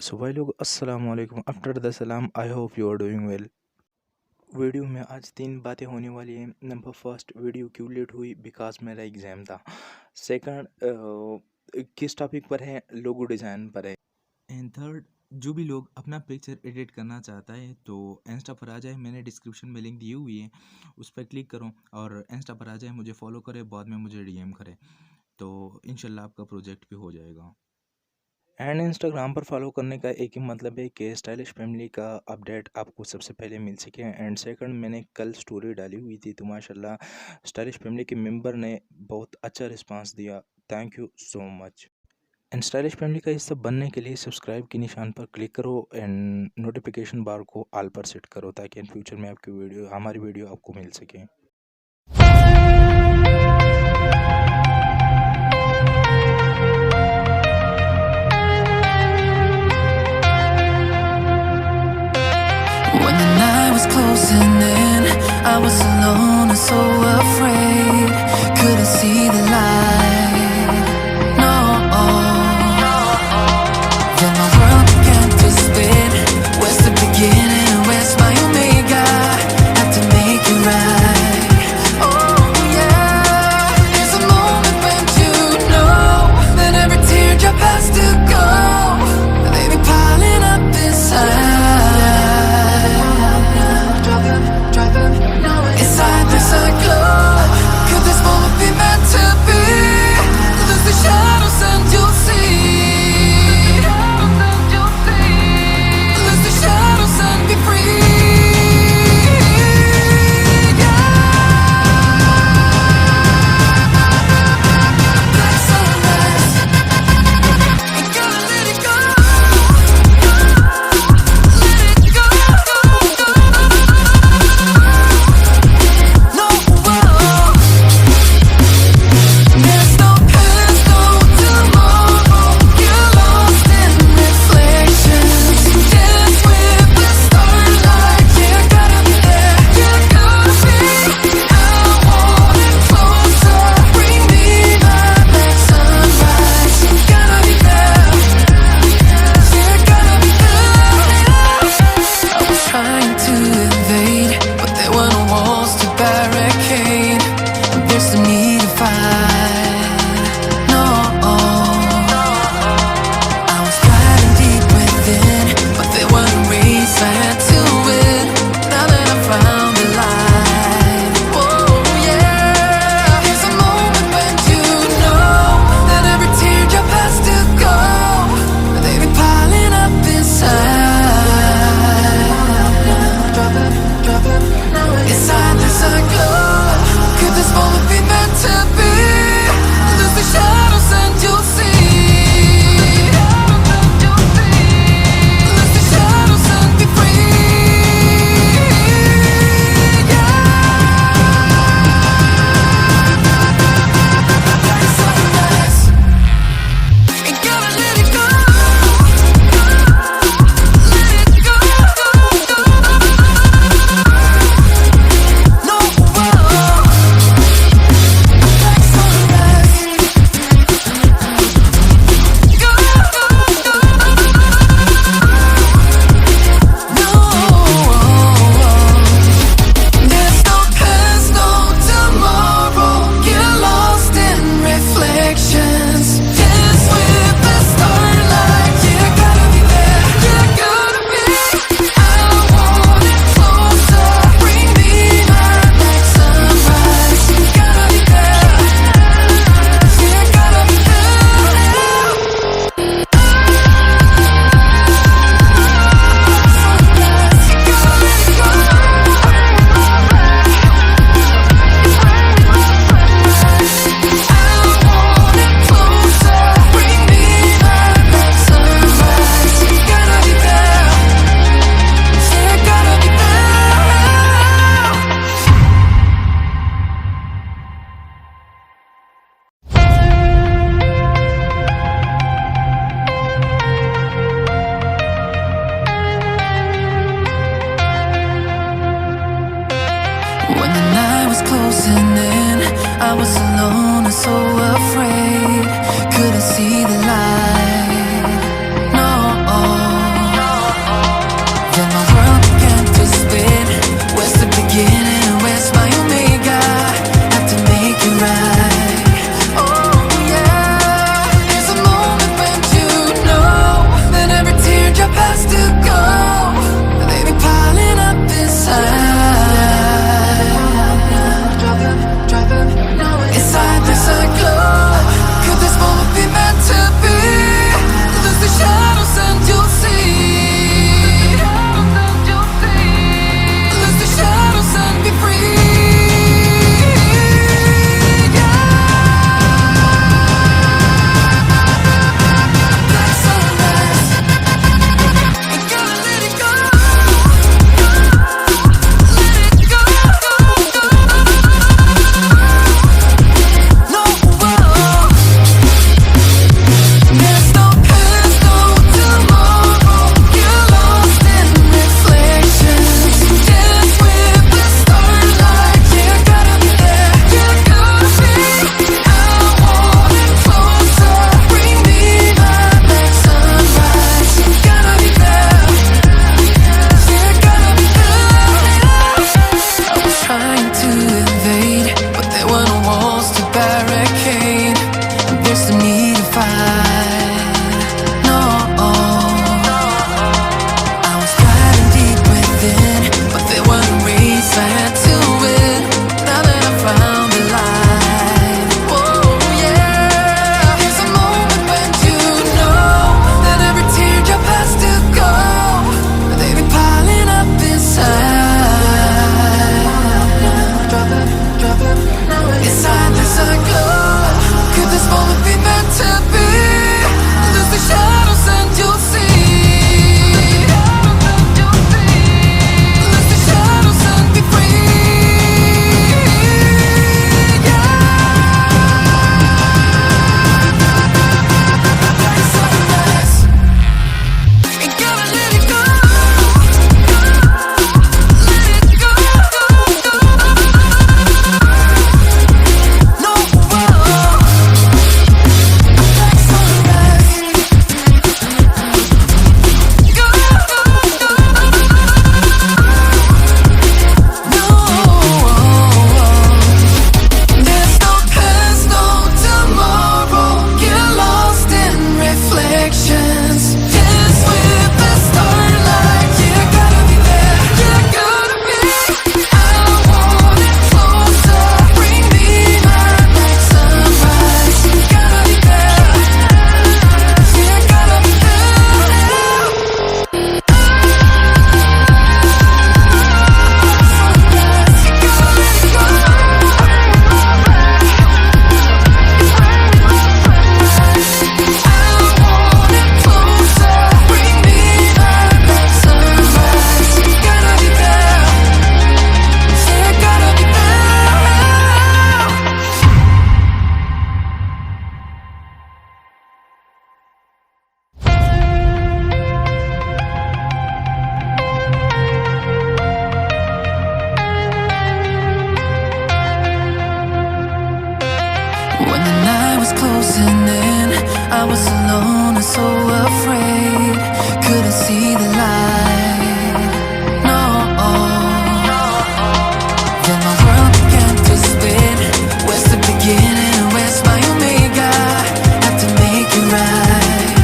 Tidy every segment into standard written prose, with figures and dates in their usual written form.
सो भाई लोग अस्सलाम वालेकुम। आफ्टर द सलाम, I hope you are doing well. Video में आज 3 बातें होने वाली हैं। नंबर फर्स्ट, वीडियो क्यों लेट हुई? बिकॉज मेरा एग्ज़ाम था। सेकंड, किस टॉपिक पर है? लोगो डिज़ाइन पर है। एंड थर्ड, जो भी लोग अपना पिक्चर एडिट करना चाहता है तो इंस्टा पर आ जाए, मैंने डिस्क्रिप्शन में लिंक दी हुई है, उस पर क्लिक करो और इंस्टा पर आ जाए, मुझे फॉलो करे, बाद में मुझे डीएम करे, तो इंशाल्लाह आपका प्रोजेक्ट भी हो जाएगा। एंड इंस्टाग्राम पर फॉलो करने का एक ही मतलब है कि स्टाइलिश फैमिली का अपडेट आपको सबसे पहले मिल सके। एंड सेकंड, मैंने कल स्टोरी डाली हुई थी तो माशाल्लाह स्टाइलिश फैमिली के मेंबर ने बहुत अच्छा रिस्पांस दिया। Thank you so much. And stylish family का हिस्सा बनने के लिए सब्सक्राइब के निशान पर क्लिक करो एंड नोटिफिकेशन बार को ऑल पर सेट करो ताकि इन फ्यूचर में आपकी वीडियो हमारी वीडियो आपको मिल सके। When the night was closing in, I was alone and so afraid. Couldn't see the light, no. Then my world began to spin. Where's the beginning and where's my omega? Had to make it right. Oh yeah, there's a moment when you know that every teardrop has to go. They be piling up inside. Inside there's a glow. Could this moment be meant to be? Lose the shadows and you'll see. Lose the shadows and be free. Black sunrise, ain't gonna let it go. Let it go. No, there's no past, no tomorrow. You're lost in reflections. Dance with the starlight. Yeah, gotta be there. You gotta be. I want it closer. Bring me my black sunrise. Gotta be there. Yeah, gotta be there. I was trying to invade, but there were no walls to barricade. There's no need to fight, no. I was fighting deep within, but there was a race I had to win. Now that I found the light, oh yeah. There's a moment when you know that every teardrop has to go. They be piling up inside. Inside there's a glow. Could this moment be meant to be? Lose the shadows and you'll see. Lose the shadows and be free. Like sunrise, ain't gonna let it go. Let it go. No, like sunrise, go. No, there's no past, no tomorrow. Get lost in reflections. Dance with the starlight. Yeah, gotta be there. Yeah, gotta be. I want it closer. Bring me my black sunrise. Gotta be there. Yeah, gotta be there. When the night was closing in, I was alone and so afraid. Couldn't see the light, no. was closing in, I was alone and so afraid. Couldn't see the light, no. Then my world began to spin. Where's the beginning and where's my omega? Had to make it right.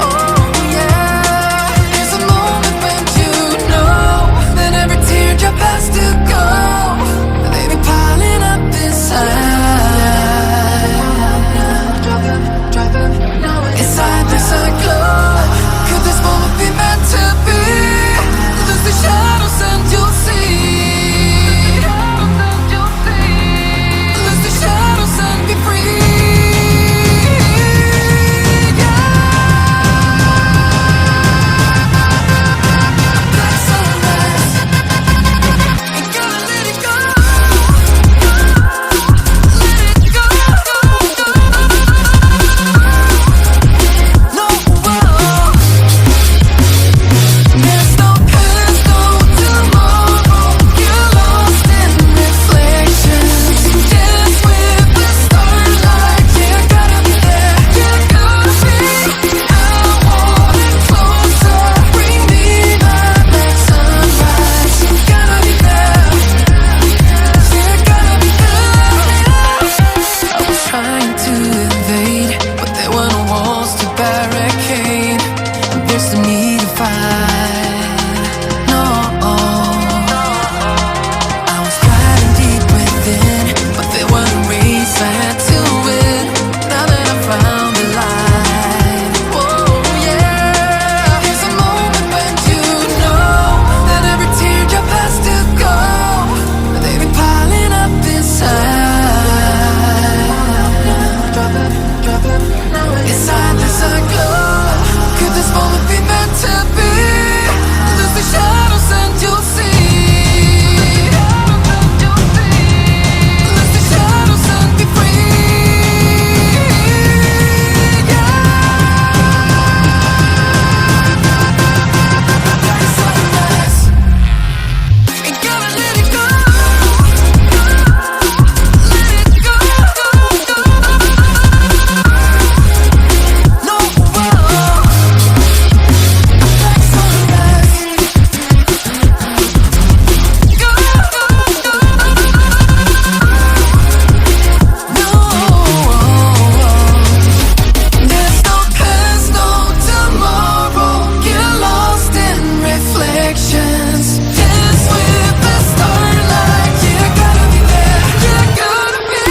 Oh yeah. There's a moment when you know that every teardrop has to go. They be piling up inside. Inside there's a glow. Could this moment be meant to be? Lose the shadows and you'll see. Lose the shadows and be free. Black sunrise. Ain't gonna let it go. Let it go. No, there's no past, no tomorrow. You're lost in reflections. Dance with the starlight. You gotta be there. You gotta be. I want it closer. Bring me my next sunrise. You gotta be there. You gotta be there. I was trying to invade, but there were no walls to barricade. There's no need to fight, no. I was driving deep within, but there were no race I had to win. Now that I found the light, oh yeah. There's a moment when you know that every teardrop has to go. They be piling up inside. Inside there's a glow. Could this moment be meant to be? Lose the shadows and you'll see. Lose the shadows and be free. Black sunrise. Ain't gonna let it go. Let it go. No, black sunrise. Go. No, there's no past, no tomorrow. Get lost in reflections. Dance with the starlight. You gotta be there. You gotta be.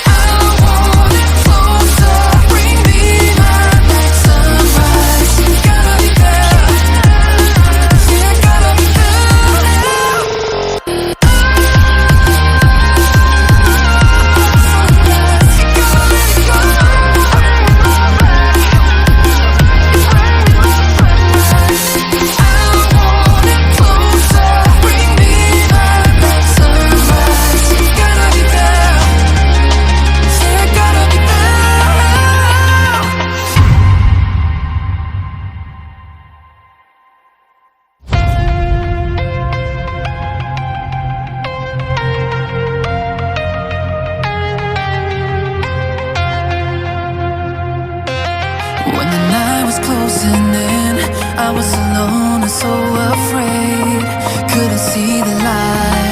I want it closer. Bring me my next sunrise. You gotta be there. You gotta be When the night was closing in, I was alone and so afraid. Couldn't see the light.